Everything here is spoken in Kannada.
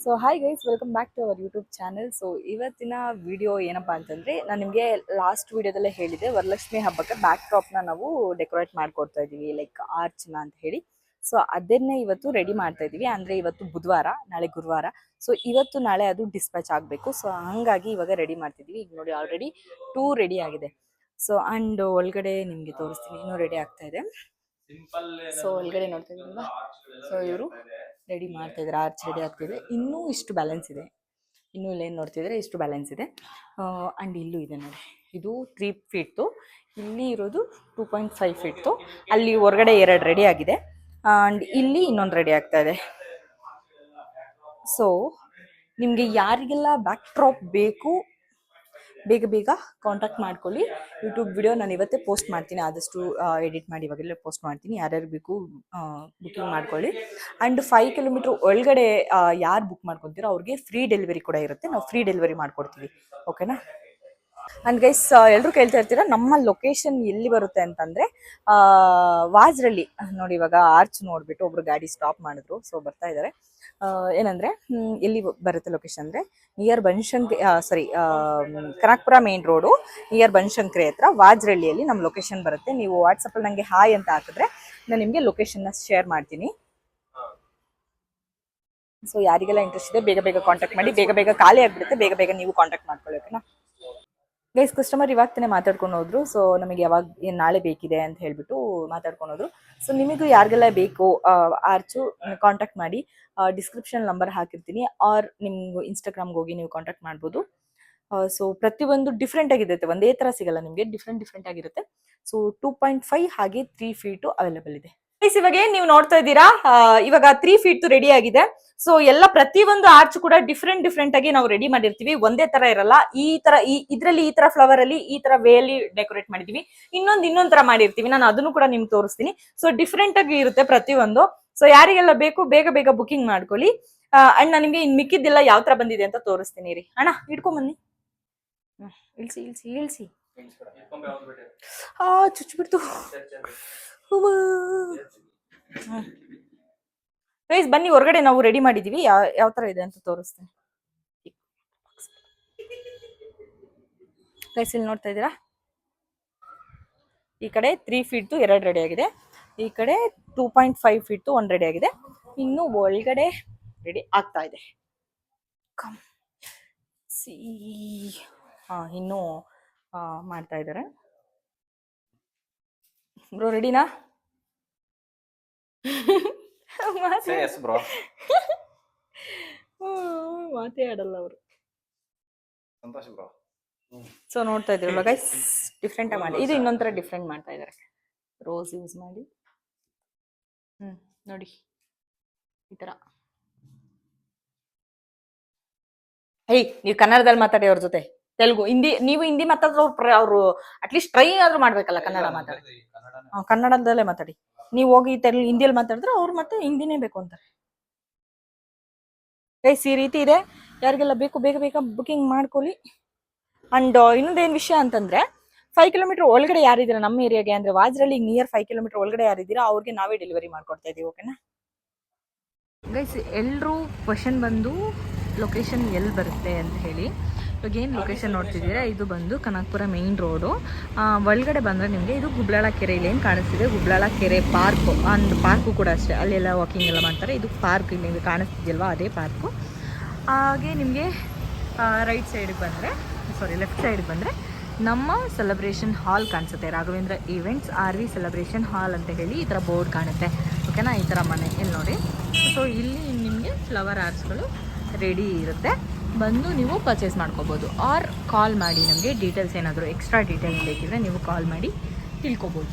So hi guys, welcome back to our YouTube channel. So ಇವತ್ತಿನ ವಿಡಿಯೋ ಏನಪ್ಪ ಅಂತಂದರೆ, ನಾನು ನಿಮಗೆ ಲಾಸ್ಟ್ ವಿಡಿಯೋದಲ್ಲೇ ಹೇಳಿದೆ, ವರಲಕ್ಷ್ಮಿ ಹಬ್ಬಕ್ಕೆ ಬ್ಯಾಕ್ ಡ್ರಾಪ್ನ ನಾವು ಡೆಕೋರೇಟ್ ಮಾಡಿಕೊಡ್ತಾ ಇದ್ದೀವಿ, ಲೈಕ್ ಆರ್ಚ್ನ ಅಂತ ಹೇಳಿ. ಸೊ ಅದನ್ನೇ ಇವತ್ತು ರೆಡಿ ಮಾಡ್ತಾ ಇದ್ದೀವಿ. ಅಂದರೆ ಇವತ್ತು ಬುಧವಾರ, ನಾಳೆ ಗುರುವಾರ. ಸೊ ಇವತ್ತು ನಾಳೆ ಅದು ಡಿಸ್ಪ್ಯಾಚ್ ಆಗಬೇಕು. ಸೊ ಹಾಗಾಗಿ ಇವಾಗ ರೆಡಿ ಮಾಡ್ತಿದ್ದೀವಿ. ಈಗ ನೋಡಿ ಆಲ್ರೆಡಿ 2 ರೆಡಿ ಆಗಿದೆ. ಸೊ ಆ್ಯಂಡ್ ಒಳಗಡೆ ನಿಮಗೆ ತೋರಿಸ್ತೀನಿ, ಇನ್ನೂ ರೆಡಿ ಆಗ್ತಾ ಇದೆ. ಸೊ ಒಳಗಡೆ ನೋಡ್ತಾ ಇದ್ದೀರಲ್ವಾ, ಸೊ ಇವರು ರೆಡಿ ಮಾಡ್ತಾ ಇದ್ದಾರೆ, ಆರ್ಚ್ ರೆಡಿ ಆಗ್ತಿದೆ. ಇನ್ನೂ ಇಷ್ಟು ಬ್ಯಾಲೆನ್ಸ್ ಇದೆ, ಇನ್ನೂ ಇಲ್ಲೇನು ನೋಡ್ತಿದ್ರೆ ಇಷ್ಟು ಬ್ಯಾಲೆನ್ಸ್ ಇದೆ. ಆ್ಯಂಡ್ ಇಲ್ಲೂ ಇದೆ ನೋಡಿ, ಇದು 3 ಫೀಟ್ದು, ಇಲ್ಲಿ ಇರೋದು 2.5 ಫೀಟ್ದು. ಅಲ್ಲಿ ಹೊರಗಡೆ 2 ರೆಡಿ ಆಗಿದೆ, ಆ್ಯಂಡ್ ಇಲ್ಲಿ ಇನ್ನೊಂದು ರೆಡಿ ಆಗ್ತಾ ಇದೆ. ಸೊ ನಿಮಗೆ ಯಾರಿಗೆಲ್ಲ ಬ್ಯಾಕ್ ಡ್ರಾಪ್ ಬೇಕು ಬೇಗ ಬೇಗ ಕಾಂಟ್ಯಾಕ್ಟ್ ಮಾಡ್ಕೊಳ್ಳಿ. ಯೂಟ್ಯೂಬ್ ವಿಡಿಯೋ ನಾನು ಇವತ್ತೇ ಪೋಸ್ಟ್ ಮಾಡ್ತೀನಿ, ಆದಷ್ಟು ಎಡಿಟ್ ಮಾಡಿ ಇವಾಗೆಲ್ಲ ಪೋಸ್ಟ್ ಮಾಡ್ತೀನಿ. ಯಾರ್ಯಾರು ಬೇಕು ಬುಕಿಂಗ್ ಮಾಡ್ಕೊಳ್ಳಿ. ಆ್ಯಂಡ್ 5 ಕಿಲೋಮೀಟ್ರ್ ಒಳಗಡೆ ಯಾರು ಬುಕ್ ಮಾಡ್ಕೊತೀರೋ ಅವ್ರಿಗೆ ಫ್ರೀ ಡೆಲಿವರಿ ಕೂಡ ಇರುತ್ತೆ, ನಾವು ಫ್ರೀ ಡೆಲಿವರಿ ಮಾಡ್ಕೊಡ್ತೀವಿ. ಓಕೆನಾ? ಆ್ಯಂಡ್ ಗೈಸ್, ಎಲ್ಲರೂ ಕೇಳ್ತಾ ಇರ್ತೀರಾ ನಮ್ಮ ಲೊಕೇಶನ್ ಎಲ್ಲಿ ಬರುತ್ತೆ ಅಂತಂದರೆ, ವಾಜ್ರಳ್ಳಿ ನೋಡಿ. ಇವಾಗ ಆರ್ಚ್ ನೋಡಿಬಿಟ್ಟು ಒಬ್ರು ಗಾಡಿ ಸ್ಟಾಪ್ ಮಾಡಿದ್ರು, ಸೊ ಬರ್ತಾ ಇದ್ದಾರೆ. ಏನಂದರೆ ಎಲ್ಲಿ ಬರುತ್ತೆ ಲೊಕೇಶನ್ ಅಂದರೆ, near Banashankari, Kanakapura main road, near Banashankari ಹತ್ರ ವಾಜ್ರಳ್ಳಿಯಲ್ಲಿ ನಮ್ಮ ಲೊಕೇಶನ್ ಬರುತ್ತೆ. ನೀವು ವಾಟ್ಸಪ್ಪಲ್ಲಿ ನನಗೆ ಹಾಯ್ ಅಂತ ಹಾಕಿದ್ರೆ ನಾನು ನಿಮಗೆ ಲೊಕೇಶನ್ನ ಶೇರ್ ಮಾಡ್ತೀನಿ. ಸೊ ಯಾರಿಗೆಲ್ಲ ಇಂಟ್ರೆಸ್ಟ್ ಇದೆ ಬೇಗ ಬೇಗ ಕಾಂಟ್ಯಾಕ್ಟ್ ಮಾಡಿ, ಬೇಗ ಬೇಗ ಖಾಲಿ ಆಗಿಬಿಡುತ್ತೆ, ಬೇಗ ಬೇಗ ನೀವು ಕಾಂಟ್ಯಾಕ್ಟ್ ಮಾಡ್ಕೊಳ್ಳಿ. ಓಕೆನಾ ಗೈಸ್? ಕಸ್ಟಮರ್ ಇವಾಗ್ತಾನೆ ಮಾತಾಡ್ಕೊಂಡು ಹೋದ್ರು. ಸೊ ನಮಗೆ ಯಾವಾಗ ಏನು ನಾಳೆ ಬೇಕಿದೆ ಅಂತ ಹೇಳ್ಬಿಟ್ಟು ಮಾತಾಡ್ಕೊಂಡು ಹೋದ್ರು. ಸೊ ನಿಮಗೂ ಯಾರಿಗೆಲ್ಲ ಬೇಕು ಆರ್ಚು ಕಾಂಟ್ಯಾಕ್ಟ್ ಮಾಡಿ, ಡಿಸ್ಕ್ರಿಪ್ಷನ್ ನಂಬರ್ ಹಾಕಿರ್ತೀನಿ, ಆರ್ ನಿಮ್ಗೆ ಇನ್ಸ್ಟಾಗ್ರಾಮ್ಗೆ ಹೋಗಿ ನೀವು ಕಾಂಟ್ಯಾಕ್ಟ್ ಮಾಡ್ಬೋದು. ಸೊ ಪ್ರತಿಯೊಂದು ಡಿಫ್ರೆಂಟ್ ಆಗಿರುತ್ತೆ, ಒಂದೇ ಥರ ಸಿಗಲ್ಲ ನಿಮಗೆ, ಡಿಫ್ರೆಂಟ್ ಆಗಿರುತ್ತೆ. ಸೊ 2.5 ಹಾಗೆ 3 ಫೀಟು ಅವೈಲೇಬಲ್ ಇದೆ. ಇವಾಗ ಏನ್ ನೀವು ನೋಡ್ತಾ ಇದ್ದೀರಾ, ಇವಾಗ 3 ಫೀಟ್ ರೆಡಿ ಆಗಿದೆ. ಸೊ ಎಲ್ಲ ಪ್ರತಿಯೊಂದು ಆರ್ಚ್ ಕೂಡ ಡಿಫ್ರೆಂಟ್ ಆಗಿ ನಾವು ರೆಡಿ ಮಾಡಿರ್ತೀವಿ, ಒಂದೇ ತರ ಇರಲ್ಲ. ಈ ತರ ಇದ್ರಲ್ಲಿ ಈ ತರ ಫ್ಲವರ್ ಅಲ್ಲಿ ಈ ತರ ವೇಲಿ ಡೆಕೋರೇಟ್ ಮಾಡಿದೀವಿ, ಇನ್ನೊಂದ್ ತರ ಮಾಡಿರ್ತೀವಿ. ನಾನು ಅದನ್ನು ಕೂಡ ನಿಮ್ಗೆ ತೋರಿಸ್ತೀನಿ. ಸೊ ಡಿಫ್ರೆಂಟ್ ಆಗಿ ಇರುತ್ತೆ ಪ್ರತಿಯೊಂದು. ಸೊ ಯಾರಿಗೆಲ್ಲ ಬೇಕು ಬೇಗ ಬೇಗ ಬುಕಿಂಗ್ ಮಾಡ್ಕೊಳ್ಳಿ. ಅಂಡ್ ನಾನು ನಿಮ್ಗೆ ಇನ್ ಮಿಕ್ಕಿದ್ದೆಲ್ಲ ಯಾವ ತರ ಬಂದಿದೆ ಅಂತ ತೋರಿಸ್ತೀನಿ ರೀ. ಅಣ್ಣ ಇಟ್ಕೊಂಡ್ ಬನ್ನಿ, ಇಳ್ಸಿ. ಚುಚ್ಚಿಬಿಡ್ತು. ಗೈಸ್ ಬನ್ನಿ, ಹೊರಗಡೆ ನಾವು ರೆಡಿ ಮಾಡಿದೀವಿ, ಯಾವ ತರ ಇದೆ ಅಂತ ತೋರಿಸ್ತೀನಿ. ಗೈಸ್ ಇಲ್ಲಿ ನೋಡ್ತಾ ಇದ್ದೀರಾ, ಈ ಕಡೆ 3 ಫೀಟ್ದು 2 ರೆಡಿ ಆಗಿದೆ, ಈ ಕಡೆ 2.5 ಫೀಟ್ದು 1 ರೆಡಿ ಆಗಿದೆ, ಇನ್ನು ಒಳಗಡೆ ರೆಡಿ ಆಗ್ತಾ ಇದೆ. ಇನ್ನೂ ಮಾಡ್ತಾ ಇದ್ದಾರೆ. ಬ್ರೋ ರೆಡಿನಾ? ಮಾತೇ ಆಡಲ್ಲ ಅವರು. ಸೊ ನೋಡ್ತಾ ಇದ್ರಲ್ಲ ಗೈಸ್, ಡಿಫ್ರೆಂಟ್ ಆಗಿ ಮಾಡಿ, ಇದು ಇನ್ನೊಂಥರ ಡಿಫ್ರೆಂಟ್ ಮಾಡ್ತಾ ಇದ್ದಾರೆ, ರೋಸ್ ಯೂಸ್ ಮಾಡಿ. ನೋಡಿ ಈ ತರ. ನೀವು ಕನ್ನಡದಲ್ಲಿ ಮಾತಾಡಿ ಅವ್ರ ಜೊತೆ, ತೆಲುಗು, ಹಿಂದಿ. ನೀವು ಹಿಂದಿ ಮಾತಾಡಿದ್ರೆ ಅವರು ಅಟ್ಲೀಸ್ಟ್ ಟ್ರೈ ಆದ್ರೂ ಮಾಡ್ಬೇಕಲ್ಲ ಕನ್ನಡ ಮಾತಾಡಿ. ಕನ್ನಡದಲ್ಲೇ ಮಾತಾಡಿ. ನೀವು ಹೋಗಿ ಹಿಂದಿಯಲ್ಲಿ ಮಾತಾಡಿದ್ರೆ ಅವ್ರು ಮತ್ತೆ ಹಿಂದಿನೇ ಬೇಕು ಅಂತಾರೆ. ಗೈಸ್ ಈ ರೀತಿ ಇದೆ, ಯಾರಿಗೆಲ್ಲ ಬೇಕು ಬೇಗ ಬೇಗ ಬುಕಿಂಗ್ ಮಾಡ್ಕೊಳ್ಳಿ. ಅಂಡ್ ಇನ್ನೊಂದೇನು ವಿಷಯ ಅಂತಂದ್ರೆ, 5 ಕಿಲೋಮೀಟರ್ ಒಳಗಡೆ ಯಾರಿದ್ದೀರಾ ನಮ್ಮ ಏರಿಯಾಗೆ, ಅಂದ್ರೆ ವಾಜ್ರಳ್ಳಿ ನಿಯರ್ 5 ಕಿಲೋಮೀಟರ್ ಒಳಗಡೆ ಯಾರಿದ್ದೀರಾ ಅವ್ರಿಗೆ ನಾವೇ ಡೆಲಿವರಿ ಮಾಡ್ಕೊಡ್ತಾ ಇದೀವಿ. ಓಕೆನಾ ಗೈಸ್? ಎಲ್ಲರೂ ಕ್ವಶನ್ ಬಂದು ಲೊಕೇಶನ್ ಎಲ್ಲಿ ಬರುತ್ತೆ ಅಂತ ಹೇಳಿ. ಇವಾಗ ಏನು ಲೊಕೇಶನ್ ನೋಡ್ತಿದ್ದೀರಾ, ಇದು ಬಂದು ಕನಕಪುರ ಮೇನ್ ರೋಡು. ಒಳಗಡೆ ಬಂದರೆ ನಿಮಗೆ ಇದು ಗುಬ್ಲಾಳ ಕೆರೆ, ಇಲ್ಲಿ ಏನು ಕಾಣಿಸ್ತಿದೆ ಗುಬ್ಲಾಳ ಕೆರೆ ಪಾರ್ಕು, ಒಂದು ಪಾರ್ಕು ಕೂಡ ಅಷ್ಟೇ, ಅಲ್ಲೆಲ್ಲ ವಾಕಿಂಗ್ ಎಲ್ಲ ಮಾಡ್ತಾರೆ. ಇದು ಪಾರ್ಕ್, ಇಲ್ಲಿ ನಿಮಗೆ ಕಾಣಿಸ್ತಿದೆಯಲ್ವಾ ಅದೇ ಪಾರ್ಕು. ಹಾಗೆ ನಿಮಗೆ ರೈಟ್ ಸೈಡಿಗೆ ಬಂದರೆ, ಲೆಫ್ಟ್ ಸೈಡಿಗೆ ಬಂದರೆ ನಮ್ಮ ಸೆಲೆಬ್ರೇಷನ್ ಹಾಲ್ ಕಾಣಿಸುತ್ತೆ, ರಾಘವೇಂದ್ರ ಈವೆಂಟ್ಸ್ RV ಸೆಲೆಬ್ರೇಷನ್ ಹಾಲ್ ಅಂತ ಹೇಳಿ ಈ ಥರ ಬೋರ್ಡ್ ಕಾಣುತ್ತೆ. ಓಕೆನಾ? ಈ ಥರ ಮನೆ ಇಲ್ಲಿ ನೋಡಿ. ಸೊ ಇಲ್ಲಿ ನಿಮಗೆ ಫ್ಲವರ್ ಆರ್ಚ್ಗಳು ರೆಡಿ ಇರುತ್ತೆ, ಬಂದು ನೀವು ಪರ್ಚೇಸ್ ಮಾಡ್ಕೋಬೋದು. ಆರ್ ಕಾಲ್ ಮಾಡಿ, ನಮಗೆ ಡೀಟೇಲ್ಸ್ ಏನಾದರೂ ಎಕ್ಸ್ಟ್ರಾ ಡೀಟೇಲ್ಸ್ ಬೇಕಿದ್ರೆ ನೀವು ಕಾಲ್ ಮಾಡಿ ತಿಳ್ಕೊಬೋದು.